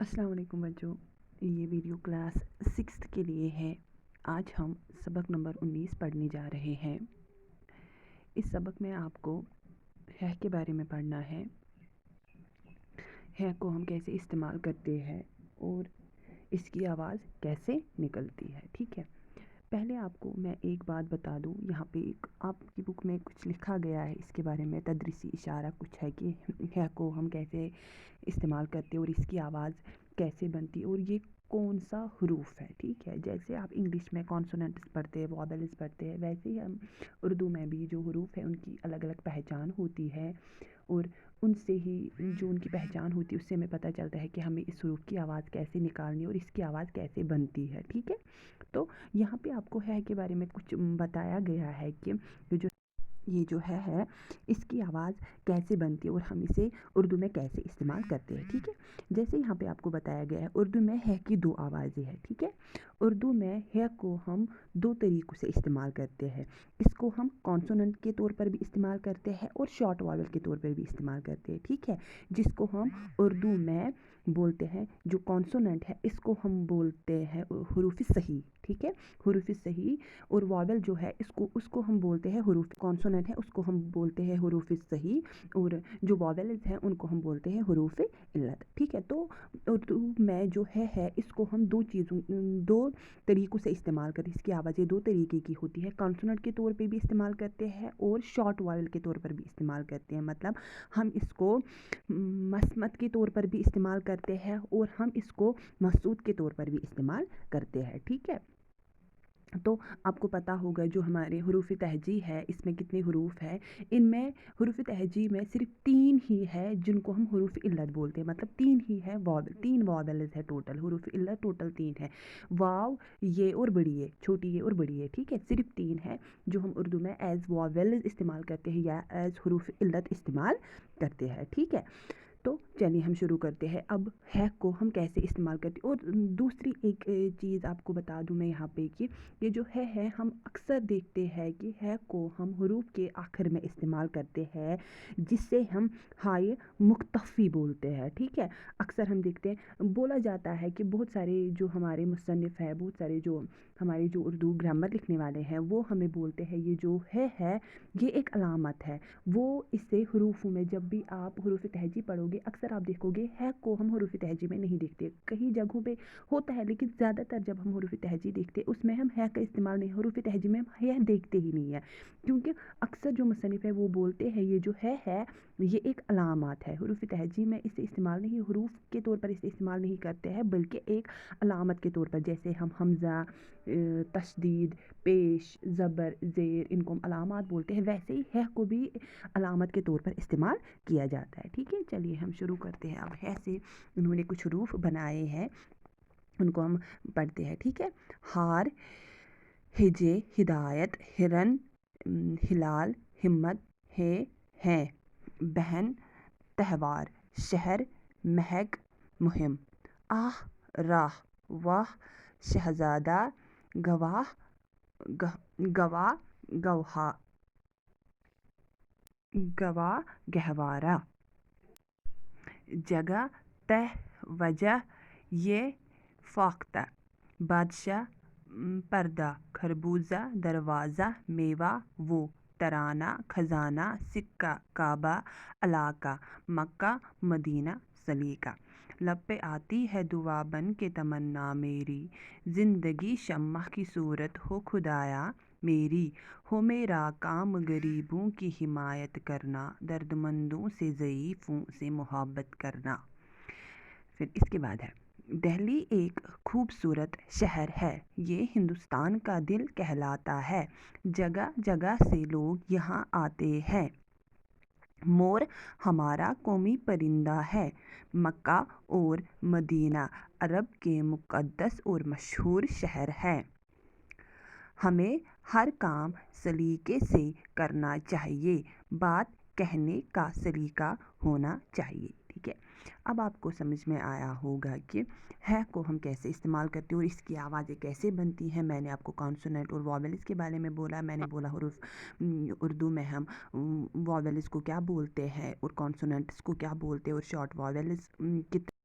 अस्सलाम वालेकुम बच्चों, ये वीडियो क्लास 6th के लिए है। आज हम सबक नंबर 19 पढ़ने जा रहे हैं। इस सबक में आपको है के बारे में पढ़ना है। है को हम कैसे इस्तेमाल करते हैं और इसकी आवाज़ कैसे निकलती है। ठीक है, पहले आपको मैं एक बात बता दूं, यहाँ पे एक आपकी बुक में कुछ लिखा गया है इसके बारे में, तदरीसी इशारा कुछ है कि है को हम कैसे इस्तेमाल करते और इसकी आवाज़ कैसे बनती और ये कौन सा हरूफ है। ठीक है, जैसे आप इंग्लिश में कॉन्सोनेंट्स पढ़ते हैं, वॉवेल्स पढ़ते हैं, वैसे ही हम उर्दू में भी जो हरूफ है उनकी अलग अलग पहचान होती है और उनसे ही जो उनकी पहचान होती है उससे हमें पता चलता है कि हमें इस हरूफ की आवाज़ कैसे निकालनी और इसकी आवाज़ कैसे बनती है। ठीक है, तो यहाँ पे आपको है के बारे में कुछ बताया गया है कि ये जो है इसकी आवाज़ कैसे बनती है और हम इसे उर्दू में कैसे इस्तेमाल करते हैं। ठीक है, जैसे यहाँ पे आपको बताया गया है, उर्दू में है की दो आवाज़ें हैं। ठीक है, उर्दू में है को हम दो तरीक़ों से इस्तेमाल करते हैं। इसको हम कॉन्सोनेंट के तौर पर भी इस्तेमाल करते हैं और शॉर्ट वावल के तौर पर भी इस्तेमाल करते हैं। ठीक है, जिसको हम उर्दू में बोलते हैं, जो कॉन्सोनेंट है इसको हम बोलते हैं हरूफ सही। ठीक है, हरूफ सही और वावल जो है उसको हम बोलते हैं हरूफ कॉन्सोनेंट है उसको हम बोलते हैं हरूफ सही और जो वावल्स हैं उनको हम बोलते हैं हरूफ इल्लत। ठीक है, तो उर्दू में जो है इसको हम दो तरीक़ों से इस्तेमाल करते हैं। इसकी आवाज़ें दो तरीके की होती है, कॉन्सोनेंट के तौर पे भी इस्तेमाल करते हैं और शॉर्ट वावल के तौर पर भी इस्तेमाल करते हैं। मतलब हम इसको मस्मत के तौर पर भी इस्तेमाल करते हैं और हम इसको मसूद के तौर पर भी इस्तेमाल करते हैं। ठीक है, तो आपको पता होगा जो हमारे हरूफ तहजी है इसमें कितने हरूफ है। इनमें हरूफ तहजी में सिर्फ 3 ही है जिनको हम हरूफ इल्लत बोलते हैं। मतलब 3 ही है, तीन वावल्स है टोटल, हरूफ इल्लत टोटल 3 है, वाव, ये और बड़ी ये, छोटी ये और बड़ी ये। ठीक है, सिर्फ 3 है जो हम उर्दू में एज़ वावल्स इस्तेमाल करते हैं या एज़ हरूफ इल्लत इस्तेमाल करते हैं। ठीक है, तो चलिए हम शुरू करते हैं। अब है को हम कैसे इस्तेमाल करते हैं और दूसरी एक चीज़ आपको बता दूं मैं यहाँ पे कि ये जो है हम अक्सर देखते हैं कि है को हम हरूफ के आखिर में इस्तेमाल करते हैं, जिससे हम हाय मुख्तफ़ी बोलते हैं। ठीक है, अक्सर हम देखते हैं, बोला जाता है कि बहुत सारे जो हमारे मुसन्निफ़ है, बहुत सारे जो हमारे जो उर्दू ग्रामर लिखने वाले हैं वो हमें बोलते हैं ये जो है ये एक अलामत है। वो इससे हरूफ में जब भी आप हरूफ तहजी पढ़ोगे अक्सर आप देखोगे है को हम हरूफ तहजी में नहीं देखते, कई जगहों पे होता है लेकिन ज़्यादातर जब हम हरूफ तहजी देखते उसमें हम है का इस्तेमाल नहीं, हरूफ तहजी में हम है देखते ही नहीं है, क्योंकि अक्सर जो मुसन्निफ़ है वो बोलते हैं ये जो है ये एक अलामत है। हरूफ तहजी में इसे इस्तेमाल नहीं, हरूफ के तौर पर इसे इस्तेमाल नहीं करते हैं बल्कि एक अलामत के तौर पर, जैसे हम हमज़ा, तशदीद, पेश, ज़बर, ज़ेर, इनको हम अलामत बोलते हैं, वैसे ही है को भी अलामत के तौर पर इस्तेमाल किया जाता है। ठीक है, चलिए हम शुरू करते हैं। अब है से उन्होंने कुछ हरूफ बनाए हैं उनको हम पढ़ते हैं। ठीक है, हार, हिजे, हिदायत, हिरन, हिलाल, हिम्मत, है, बहन, तहवार, शहर, महक, मुहिम, आह, राह, वाह, शहजादा, गवाह, गवाह, गवाह, गवाह, गहवारा, जगह, तह, वजह, ये, फाख्ता, बादशाह, पर्दा, खरबूजा, दरवाज़ा, मेवा, वो, तराना, खजाना, सिक्का, काबा, इलाका, मक्का, मदीना, सलीका। लब पे आती है दुआ बन के तमन्ना मेरी, ज़िंदगी शम्मा की सूरत हो खुदाया मेरी, हो मेरा काम गरीबों की हिमायत करना, दर्दमंदों से ज़ईफ़ों से मोहब्बत करना। फिर इसके बाद है, दिल्ली एक खूबसूरत शहर है, ये हिंदुस्तान का दिल कहलाता है, जगह जगह से लोग यहाँ आते हैं, मोर हमारा कौमी परिंदा है, मक्का और मदीना अरब के मुक़द्दस और मशहूर शहर हैं, हमें हर काम सलीके से करना चाहिए, बात कहने का सलीका होना चाहिए। ठीक है, अब आपको समझ में आया होगा कि है को हम कैसे इस्तेमाल करते हैं और इसकी आवाज़ें कैसे बनती हैं। मैंने आपको कॉन्सोनेंट और वॉवेल्स के बारे में बोला, मैंने बोला हरूफ उर्दू में हम वॉवेल्स को क्या बोलते हैं और कॉन्सोनेंट्स को क्या बोलते हैं और शॉर्ट वॉवेल्स